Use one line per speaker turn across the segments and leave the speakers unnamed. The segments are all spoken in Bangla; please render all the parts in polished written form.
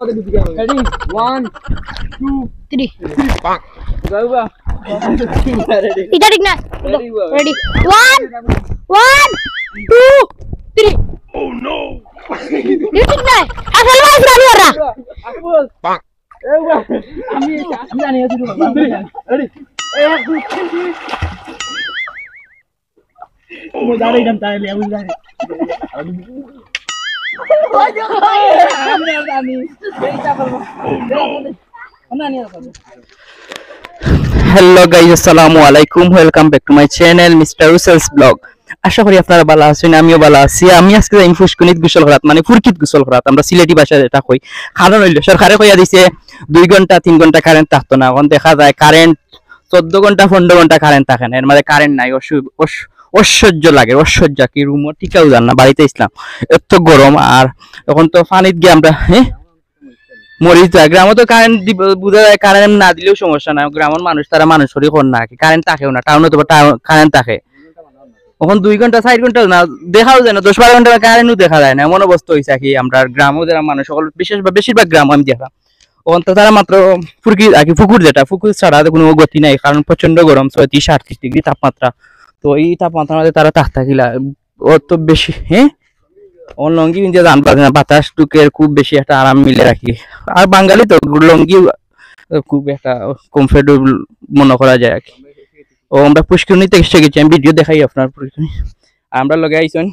Ready? 1, 2,
3
Gauba.
এটা ঠিক না রেডি 1 2 3
Oh no!
এটা ঠিক না আসলে মাছ রানি ওরা
Akbol. Gauba. আমি জানি আছি তো বাবা। Ready? 1, 2, 3. Oh, জানি না তাইলে আমি জানি।
হ্যালো গাইস, আসসালামু আলাইকুম। Welcome back to my channel mister Russel's blog. আশা করি আপনারা ভালো আছেন, আমিও ভালো আছি। আমি আজকে যাই ফুসকুনিত গোসল করাত, মানে ফুরকিত গোসল করাত, আমরা সিলেটি ভাষায় এটা কই। কারণ হইল সরকারে কইয়া দিছে 2 ঘন্টা 3 ঘন্টা কারেন্ট থাকতো না। এখন দেখা যায় কারেন্ট 14 ঘন্টা 15 ঘন্টা কারেন্ট থাকে না। এর মানে কারেন্ট নাই, ঐশ্বর্য লাগে, ঐশ্বর্য কি রুমও ঠিকাও জান না, বাড়িতে ইসলাম এত গরম। আর এখন তো পানিত গিয়ে আমরা মরিচ যায়। গ্রামে তো কারেন্ট বুঝা যায়, কারেন্ট না দিলেও সমস্যা নাই। গ্রামের মানুষ তারা মানুষেরই কর না, কারেন্ট থাকেও না। টাউনে তো কারেন্ট থাকে, এখন 2 ঘন্টা 4 ঘন্টা না দেখাও যায় না, 10-12 ঘন্টা কারেন্টও দেখা যায় না। এমন অবস্থা হয়েছে কি আমরা গ্রামেও যারা মানুষ সকল বেশিরভাগ গ্রাম আমি দেখলাম ওখান তো তারা মাত্র পুকুর যেটা পুকুর ছাড়া কোনো গতি নাই, কারণ প্রচন্ড গরম, 37-38 ডিগ্রি তাপমাত্রা। তো এই তাপমাত্রার মধ্যে তারা থাকিলা অত বেশি লঙ্গি পিন্ধে জান পারে না, বাতাস টুকের খুব বেশি একটা আরাম মিলে রাখি। আর বাঙালি তো লঙ্গি খুব একটা কমফোর্টেবল মনে করা যায় আর কি। ও আমরা পুষ্করণীতে এসে গেছি, আমি ভিডিও দেখাই আপনার পুষ্করণী। আমরা লগে আইসন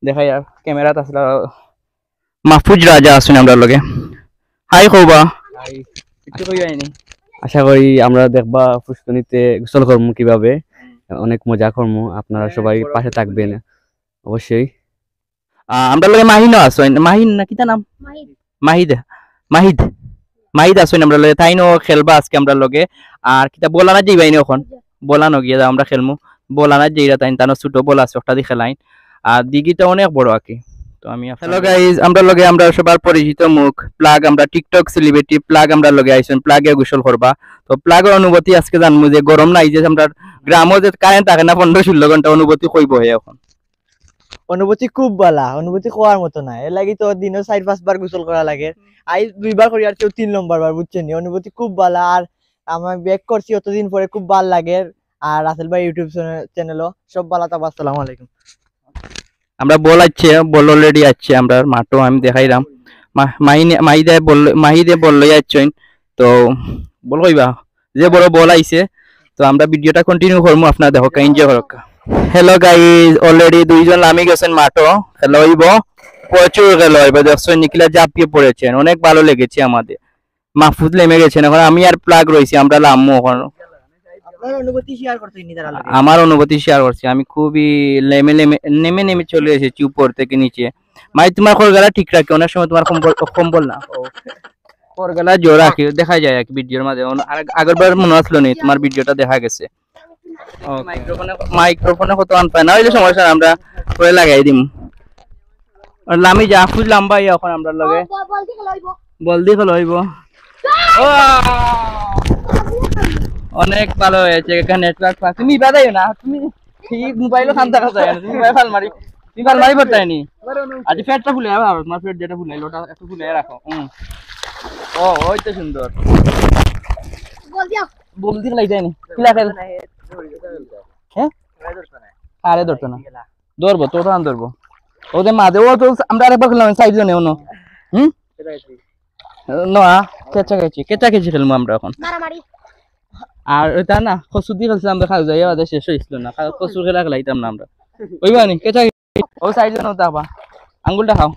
দেখাই, আর ক্যামেরাত আসলে মাহফুজ রাজা আসুন আমরা লগে। হাই কৌবা, একটু কই আইনি।
আশা করি আমরা দেখবা পুষ্করণীতে গোসল করবো কিভাবে, অনেক মজা করবো। আপনারা সবাই পাশে থাকবেন অবশ্যই।
আমরা লগে মাহিনও আসুন, মাহিন না কিতা নাম, মাহিদ মাহিদ মাহিদ আসুন আমরা লগে, তাইনো খেলবা আজকে আমরা লগে। আর কিতা বলা না যাইবাইনি, এখন বলানো গিয়ে আমরা খেলমু। বলা না যাইরা তাইন তানো ছোট বল আছে একটা দিয়ে খেলাইন, আর দিঘিটা অনেক বড় আর কি। তো আমি হ্যালো গাইজ, আমরা লগে আমরা সবার পরিচিত মুখ প্লাগ, আমরা টিকটক সেলিব্রিটি প্লাগ আমরা লগে আইসুন, প্লাগে গোসল করবা। তো প্লাগের অনুভূতি আজকে জানবো যে গরম নাই, যে আমরা গ্রামও যে কারেন্ট থাকে না 15-16 ঘন্টা, অনুভূতি কইব হে এখন।
অনুভূতি খুব ভালা, অনুভূতি কোয়ার মতো না। এর লাগি তো দিনে 4-5 বার গোসল করা লাগে। আই 2 বার করি, আর কেউ 3 নম্বর বার, বুঝছেন? অনুভূতি খুব ভালা। আর আমি ব্যাক করছি অতদিন পরে, খুব ভালো লাগে। আর রাসেল ভাই ইউটিউব চ্যানেলও সব ভালো। তো আসসালামু আলাইকুম।
আমরা বল অলরেডি আছে আমরা মাঠও আমি দেখাইলাম। মাহিদে বল লই আছেন, তো বল কইবা যে বড় বল আইছে। তো আমরা ভিডিওটা কন্টিনিউ করবো, আপনারা দেখো এনজয় করো। হ্যালো গাইজ, অলরেডি 2 জন নামি গেছেন মাঠও, খেলা হইব, প্রচুর খেলা হইব। দেখছেন নিখিলা জাপিয়ে পড়েছেন, অনেক ভালো লেগেছে আমাদের। মাহফুজ নেমে গেছেন, এখন আমি আর প্লাগ রয়েছি, আমরা লামু এখন।
আপনার অনুভূতি শেয়ার করতেন নি তারা লাগে?
আমার অনুভূতি শেয়ার করছি, আমি খুবই নেমে চলে এসেছি উপর থেকে নিচে। মাই তোমার খরগলা ঠিক রাখি, অনেক সময় তোমার কম্বল না খরগলা জোর রাখি, দেখা যায় আর কি ভিডিওর মাঝে। আগেরবার মনে আসলো নি, তোমার ভিডিওটা দেখা গেছে। মাইক্রোফোনে কত আন পায় না, হইলে সমস্যা আমরা পরে লাগাই দিম। লামি যা খুঁজলাম ভাই, এখন আমরা লগে বল দিয়ে খেলা হইব। অনেক ভালো হয়েছে, এখানে নেটওয়ার্ক পাচ্ছি। তুমি বাদাই না, তুমি ঠিক মোবাইলও খান থাকা যায় না, তুমি ফাল মারি পড়তাই নি। আজ ফেটটা ফুলে যাবে, তোমার ফেট যেটা ফুলাইলো ওটা একটু ফুলে রাখো। ও ওই তো সুন্দর বল দিয়ে লাই যায়নি কিলা খেল। হ্যাঁ আরে ধরতো না, ধরবো তো টান ধরবো ওদের মাঝে। ও তো আমরা আরেকবার খেললাম 4 জনে অন্য না কেচা কেচি খেলবো আমরা এখন। আর ওইটা না কচু দিয়ে খেলছিলাম, আমরা খাওয়া যাই আমাদের শেষ হয়েছিল না, কচু খেলা খেলাইতাম না আমরা। ওই বানি কেচা ও 4 জন হতা আঙ্গুলটা খাও,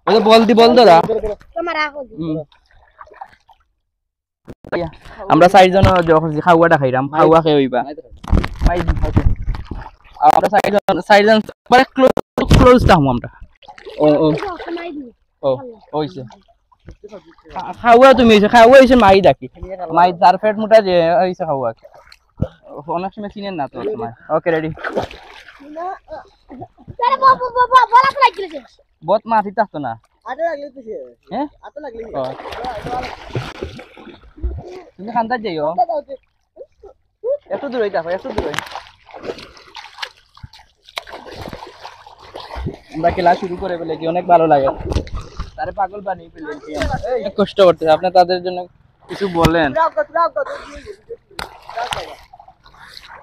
ওই বল দাদা। আমরা 4 জন খাওয়াটা খাইলাম, খাওয়া খেয়ে হইবা আমরা 4 জন ক্লোজ থাকবো আমরা। হইছে খাওয়া, তুমি খাওয়া হয়েছে মাই ডাকি, মাই তার পেট মোটা যে হয়েছে খাওয়া। অনেক সময় চিনেন না তো তোমার। ওকে রেডি, বহুত মাছ থাকতো না। হ্যাঁ তুমি খান্দার যাইও, এত দূর দেখো, এত দূর। আমরা খেলা শুরু করে বলে কি অনেক ভালো লাগে। তারে পাগল বানিয়ে ফেললেন কষ্ট করতেছে আপনি তাদের জন্য কিছু বলেন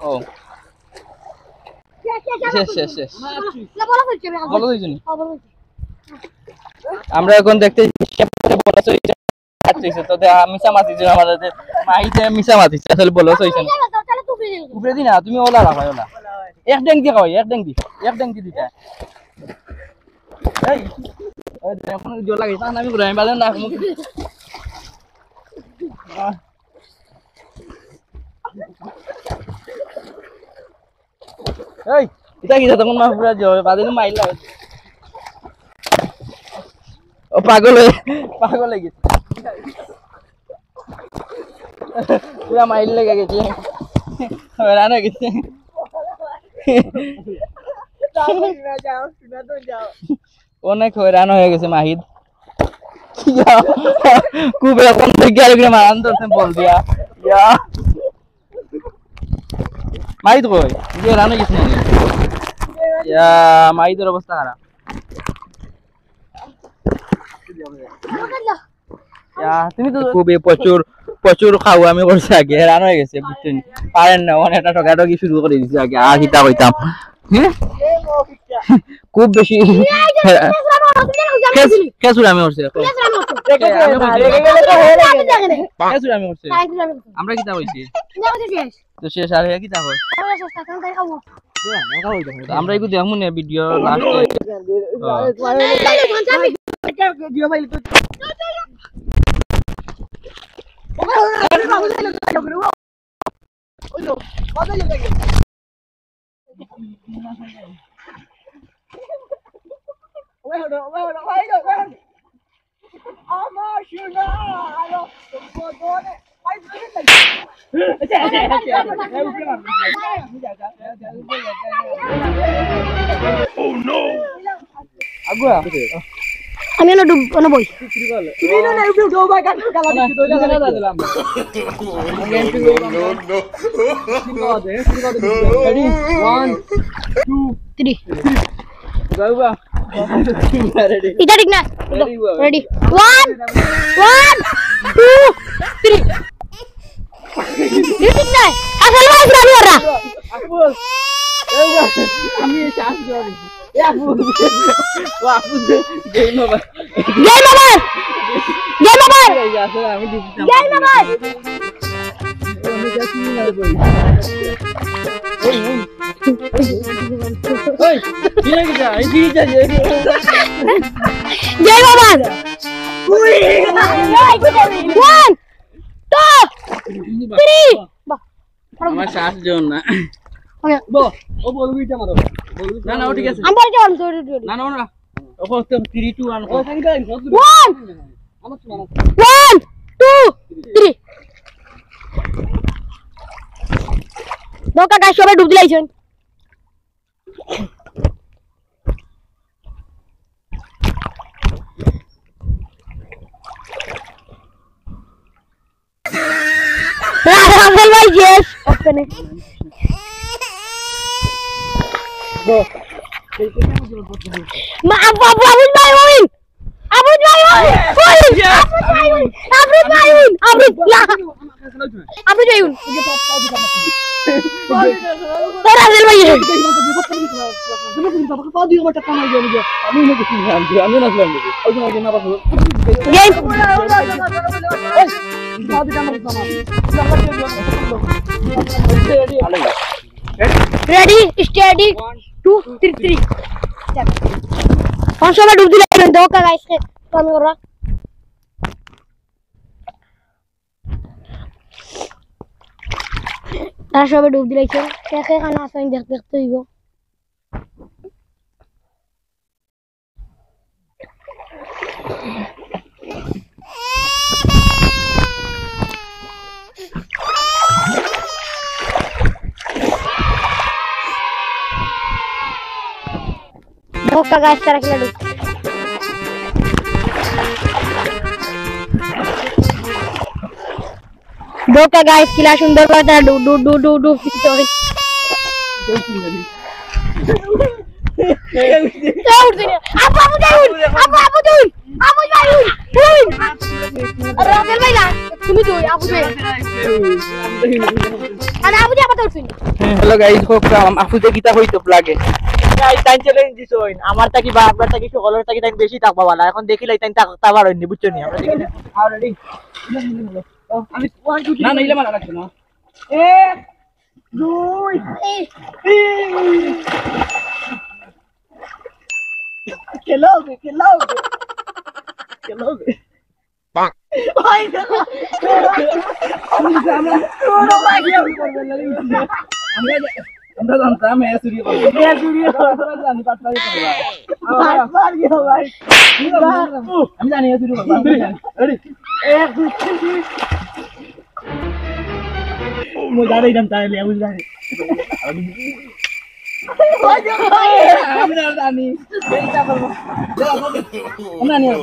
ও শেষ বলো দুইজনই আমরা এখন দেখতে তো মিশা মাতিছে আমাদের মাইতে মিশা মাতিছে আসলে বলো হইছে না উপরে দি না তুমি ওলা রাখো ওলা এক ডেং দি কই এক ডেং দি দিতা এই ওই এখন জোর লাগে না আমি ঘুরাই বাজে না মুখ এই এটা কি তখন মা পুরা জোর বাজে মাইলা ও পাগল হয়ে গেছে পুরা মাইল লেগে গেছে হয়রান হয়ে গেছে অনেক হয়রান হয়ে গেছে মাহিদ খুব এখন থেকে আর মারান ধরতে বল দিয়া মাহিদ কই যে রান হয়ে গেছে মাহিদের অবস্থা খারাপ তুমি তো খুবই প্রচুর খাও আমি করছি আগে হেরান হয়ে গেছে বুঝছেন পারেন না অনেকটা ঠকাঠকি শুরু করে দিচ্ছে আগে আর হিতা কইতাম খুব বেশি আমি করছি আমরা কিতা কইছি তো শেষ আর কিতা হয় আমরা এগুলো দেখবো না ভিডিও লাস্টে
আমি না ডুব না বই এটা ঠিক না রেডি 1 2 3 ঠিক না আসল মাইস রানি ওরা
আমি চান্স দিলাম
গেম ওভার
আমার শ্বাস জন না ও বলবি এটা মারো না না ঠিক আছে
আমরা যাম
না না না ও 3 2 1 ও সংখ্যা 1
2 3 দোকা গাছ সবাই ডুব দিলাইছেন রাহুল ভাই জেস ওখানে মা আবুল ভাই ওই আবুল ভাই ওই আবুল ভাই তোরা রাহুল ভাই ready steady 2 3 3 कौन सा डूब दिला दो का गाइस के काम कर रहा तार सब डूब दिला के क्या खाना आसान देखते ही वो धोखा गाइस तरह के लड्डू धोखा गाइस किला सुंदर बात है do do do do do sorry आप আবু ভাই উইন আরে রাসেল ভাই না তুমি তো আবু ভাই আরে আবু ভাই আবার উঠছেন
হ্যালো গাইস আফুজে গীতা হইতো লাগে
তাই চ্যালেঞ্জ দিছো আমার তাকি বা আপনার তাকি সকলের তাকি তাই বেশি থাকবা বালা এখন দেখিলাই তাই তাবার হইনি বুঝছো নি আমরা দেখি
রেডি আমি 1 2 3 না নাইলে মারা লাগবে না 1 2 খেলোগে
Bonk.
ভাই আমি জানা তোর ভাই আমরা জানতাম সুরিয়া জানি পাটনা ভাই আমি জানি সুরিয়া রেডি 1 2 3 মজা রে জানতা है ले বুঝলা আমি না জানি এইটা বলবো না নিয়ে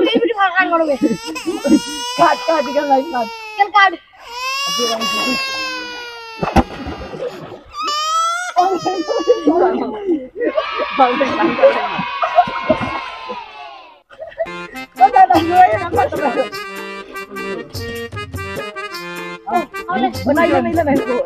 এই ভিডিও ভাগ করবে
কাট দিকে লাইক কাট
চল কাট
नहीं